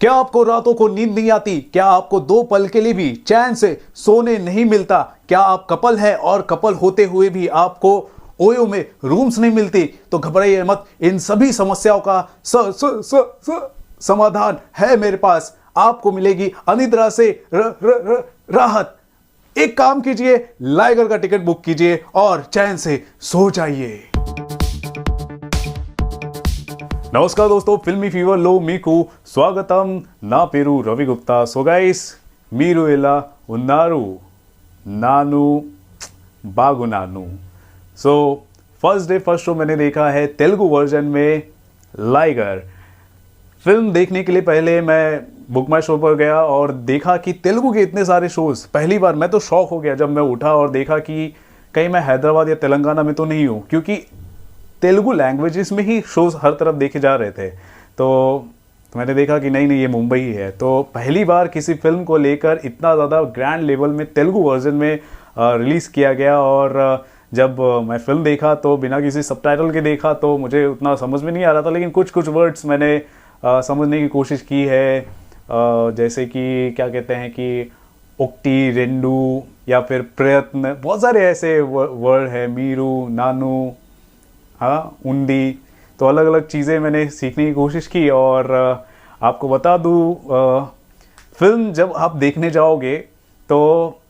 क्या आपको रातों को नींद नहीं आती? क्या आपको दो पल के लिए भी चैन से सोने नहीं मिलता? क्या आप कपल हैं और कपल होते हुए भी आपको ओयो में रूम्स नहीं मिलती? तो घबराइए मत, इन सभी समस्याओं का समाधान है मेरे पास। आपको मिलेगी अनिद्रा से राहत। एक काम कीजिए, लाइगर का टिकट बुक कीजिए और चैन से सो जाइए। नमस्कार दोस्तों, फिल्मी फीवर लो मीकू स्वागतम ना पेरू रवि गुप्ता। सो गाइस, मीरू इला उन्नारू नानू बागुनानू। So first day first show मैंने देखा है तेलुगु वर्जन में लाइगर। फिल्म देखने के लिए पहले मैं बुक माई शो पर गया और देखा कि तेलुगु के इतने सारे शोज। पहली बार मैं तो शॉक हो गया जब मैं उठा और देखा कि कहीं मैं हैदराबाद या तेलंगाना में तो नहीं हूँ, क्योंकि तेलुगु लैंग्वेजेस में ही शोज हर तरफ देखे जा रहे थे। तो मैंने देखा कि नहीं ये मुंबई ही है। तो पहली बार किसी फिल्म को लेकर इतना ज़्यादा ग्रैंड लेवल में तेलुगु वर्जन में रिलीज़ किया गया। और जब मैं फिल्म देखा तो बिना किसी सबटाइटल के देखा तो मुझे उतना समझ में नहीं आ रहा था, लेकिन कुछ कुछ वर्ड्स मैंने समझने की कोशिश की है। जैसे कि क्या कहते हैं कि उक्ति, रेंडू या फिर प्रयत्न, बहुत सारे ऐसे वर्ड है, मीरू, नानू, हाँ, उंडी। तो अलग अलग चीज़ें मैंने सीखने की कोशिश की। और आपको बता दूँ, फिल्म जब आप देखने जाओगे तो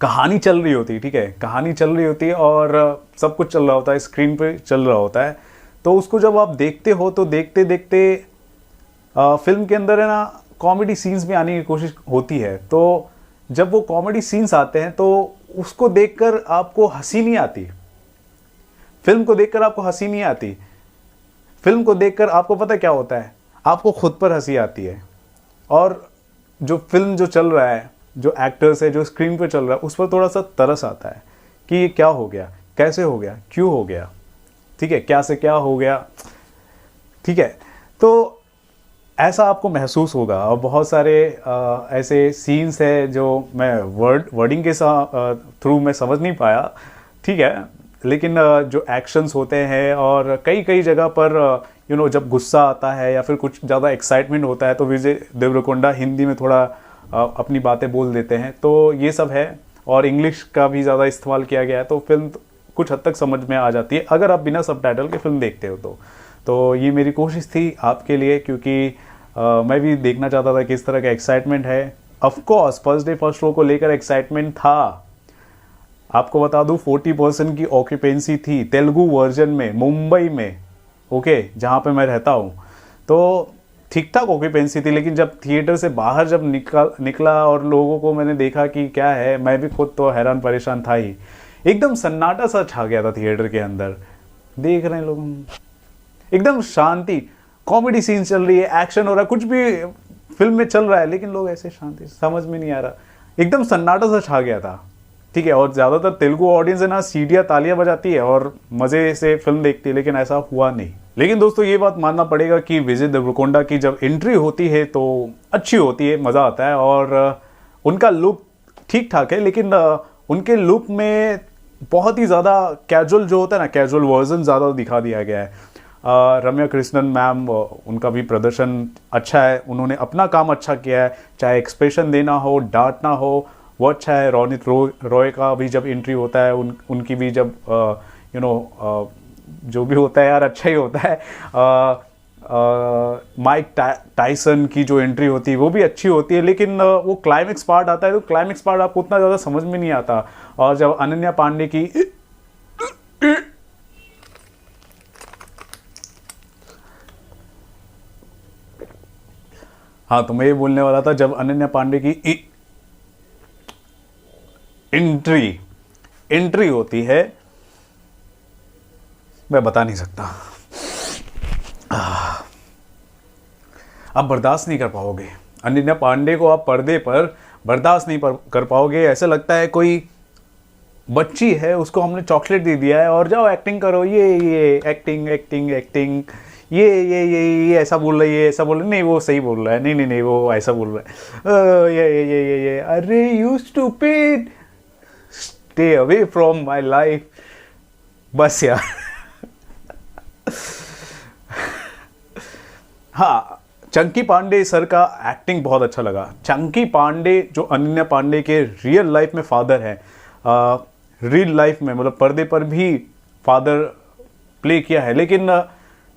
कहानी चल रही होती है, ठीक है, कहानी चल रही होती है और सब कुछ चल रहा होता है, स्क्रीन पे चल रहा होता है। तो उसको जब आप देखते हो तो देखते देखते फिल्म के अंदर है ना कॉमेडी सीन्स भी आने की कोशिश होती है। तो जब वो कॉमेडी सीन्स आते हैं तो उसको देखकर आपको हंसी नहीं आती। फिल्म को देखकर आपको हंसी नहीं आती। फिल्म को देखकर आपको पता क्या होता है, आपको खुद पर हंसी आती है। और जो फिल्म जो चल रहा है, जो एक्टर्स है, जो स्क्रीन पर चल रहा है, उस पर थोड़ा सा तरस आता है कि ये क्या हो गया, कैसे हो गया, क्यों हो गया, ठीक है, क्या से क्या हो गया, ठीक है। तो ऐसा आपको महसूस होगा। और बहुत सारे ऐसे सीन्स है जो मैं वर्डिंग के थ्रू मैं समझ नहीं पाया, ठीक है, लेकिन जो एक्शंस होते हैं और कई कई जगह पर जब गुस्सा आता है या फिर कुछ ज़्यादा एक्साइटमेंट होता है तो विजय देवरकोंडा हिंदी में थोड़ा अपनी बातें बोल देते हैं। तो ये सब है। और इंग्लिश का भी ज़्यादा इस्तेमाल किया गया है, तो फिल्म कुछ हद तक समझ में आ जाती है अगर आप बिना सबटाइटल के फिल्म देखते हो। तो ये मेरी कोशिश थी आपके लिए, क्योंकि मैं भी देखना चाहता था किस तरह का एक्साइटमेंट है। Of course first day first show को लेकर एक्साइटमेंट था। आपको बता दूं 40% की ऑक्यूपेंसी थी तेलुगु वर्जन में मुंबई में, ओके, जहाँ पे मैं रहता हूँ। तो ठीक ठाक ऑक्यूपेंसी थी, लेकिन जब थिएटर से बाहर जब निकला और लोगों को मैंने देखा कि क्या है, मैं भी खुद तो हैरान परेशान था ही। एकदम सन्नाटा सा छा गया था थिएटर के अंदर। देख रहे हैं लोग, एकदम शांति, कॉमेडी सीन चल रही है, एक्शन हो रहा है, कुछ भी फिल्म में चल रहा है, लेकिन लोग ऐसे शांति, समझ में नहीं आ रहा, एकदम सन्नाटा सा छा गया था, ठीक है। और ज़्यादातर तेलुगु ऑडियंस है ना सीटियाँ तालियां बजाती है और मज़े से फिल्म देखती है, लेकिन ऐसा हुआ नहीं। लेकिन दोस्तों ये बात मानना पड़ेगा कि विजय देवरकोंडा की जब एंट्री होती है तो अच्छी होती है, मज़ा आता है। और उनका लुक ठीक ठाक है, लेकिन उनके लुक में बहुत ही ज़्यादा कैजुअल जो होता है ना, कैजुअल वर्जन ज़्यादा दिखा दिया गया है। रम्या कृष्णन मैम, उनका भी प्रदर्शन अच्छा है, उन्होंने अपना काम अच्छा किया है, चाहे एक्सप्रेशन देना हो, डांटना हो, वो अच्छा है। रोनित रॉय का भी जब एंट्री होता है, उनकी भी जब जो भी होता है यार अच्छा ही होता है। माइक टाइसन की जो एंट्री होती है वो भी अच्छी होती है, लेकिन वो क्लाइमेक्स पार्ट आता है तो क्लाइमेक्स पार्ट आपको उतना ज़्यादा समझ में नहीं आता। और जब अनन्या पांडे की हाँ, तो मैं ये बोलने वाला था, जब अनन्या पांडे की एंट्री होती है, मैं बता नहीं सकता, आप बर्दाश्त नहीं कर पाओगे। अनन्या पांडे को आप पर्दे पर बर्दाश्त नहीं कर पाओगे। ऐसा लगता है कोई बच्ची है, उसको हमने चॉकलेट दे दिया है और जाओ एक्टिंग करो, ये एक्टिंग एक्टिंग एक्टिंग, ये ऐसा बोल रहा है, ये ऐसा बोल रहा है, नहीं वो सही बोल रहा है, नहीं वो ऐसा बोल रहा है, ये अरे you stupid, stay away from my life. बस यार हाँ, चंकी पांडे सर का एक्टिंग बहुत अच्छा लगा। चंकी पांडे जो अनन्या पांडे के रियल लाइफ में फादर हैं, रियल लाइफ में मतलब पर्दे पर भी फादर प्ले किया है, लेकिन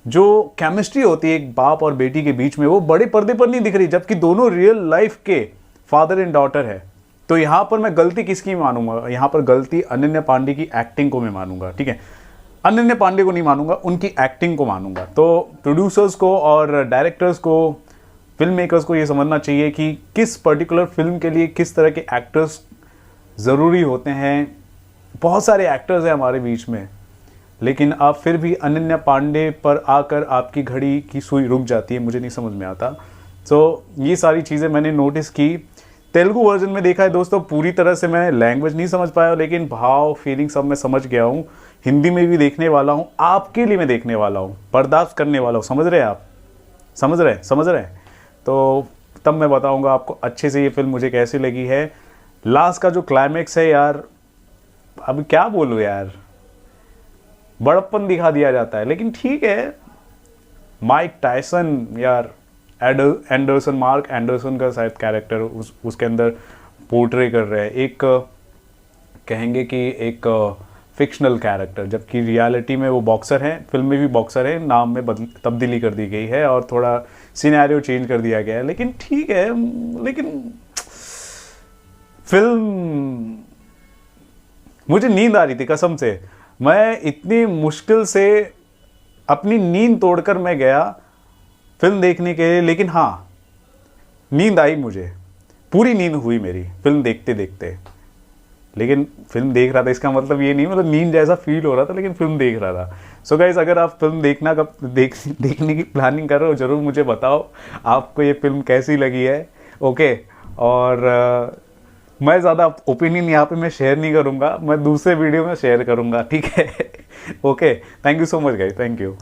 जो केमिस्ट्री होती है एक बाप और बेटी के बीच में वो बड़े पर्दे पर नहीं दिख रही, जबकि दोनों रियल लाइफ के फादर एंड डॉटर है। तो यहाँ पर मैं गलती किसकी मानूंगा? यहाँ पर गलती अनन्या पांडे की एक्टिंग को मैं मानूंगा, ठीक है। अनन्या पांडे को नहीं मानूंगा, उनकी एक्टिंग को मानूंगा। तो प्रोड्यूसर्स को और डायरेक्टर्स को, फिल्म मेकर्स को ये समझना चाहिए कि किस पर्टिकुलर फिल्म के लिए किस तरह के एक्टर्स ज़रूरी होते हैं। बहुत सारे एक्टर्स हैं हमारे बीच में, लेकिन आप फिर भी अनन्या पांडे पर आकर आपकी घड़ी की सुई रुक जाती है, मुझे नहीं समझ में आता। सो ये सारी चीज़ें मैंने नोटिस की। तेलुगु वर्जन में देखा है दोस्तों, पूरी तरह से मैं लैंग्वेज नहीं समझ पाया, लेकिन भाव फीलिंग सब मैं समझ गया हूँ। हिंदी में भी देखने वाला हूँ, आपके लिए मैं देखने वाला हूँ, बर्दाश्त करने वाला हूँ। समझ रहे हैं आप? समझ रहे हैं? तो तब मैं बताऊँगा आपको अच्छे से ये फिल्म मुझे कैसी लगी है। लास्ट का जो क्लाइमैक्स है यार, अभी क्या बोलूँ यार, बड़प्पन दिखा दिया जाता है, लेकिन ठीक है। माइक टायसन यार, एंडरसन, मार्क एंडरसन का शायद कैरेक्टर उसके अंदर पोर्ट्रे कर रहे हैं, एक कहेंगे कि एक फिक्शनल कैरेक्टर, जबकि रियलिटी में वो बॉक्सर हैं, फिल्म में भी बॉक्सर हैं, नाम में तब्दीली कर दी गई है और थोड़ा सिनेरियो चेंज कर दिया गया है, लेकिन ठीक है। लेकिन फिल्म मुझे नींद आ रही थी कसम से। मैं इतनी मुश्किल से अपनी नींद तोड़कर मैं गया फिल्म देखने के लिए, लेकिन हाँ नींद आई, मुझे पूरी नींद हुई मेरी फिल्म देखते देखते। लेकिन फिल्म देख रहा था, इसका मतलब ये नहीं मतलब नींद जैसा फील हो रहा था, लेकिन फिल्म देख रहा था। सो गाइस, अगर आप फिल्म देखने की प्लानिंग कर रहे हो, ज़रूर मुझे बताओ आपको ये फिल्म कैसी लगी है, ओके। और मैं ज़्यादा ओपिनियन यहाँ पे मैं शेयर नहीं करूँगा, मैं दूसरे वीडियो में शेयर करूँगा, ठीक है। Okay, thank you so much guys, thank you.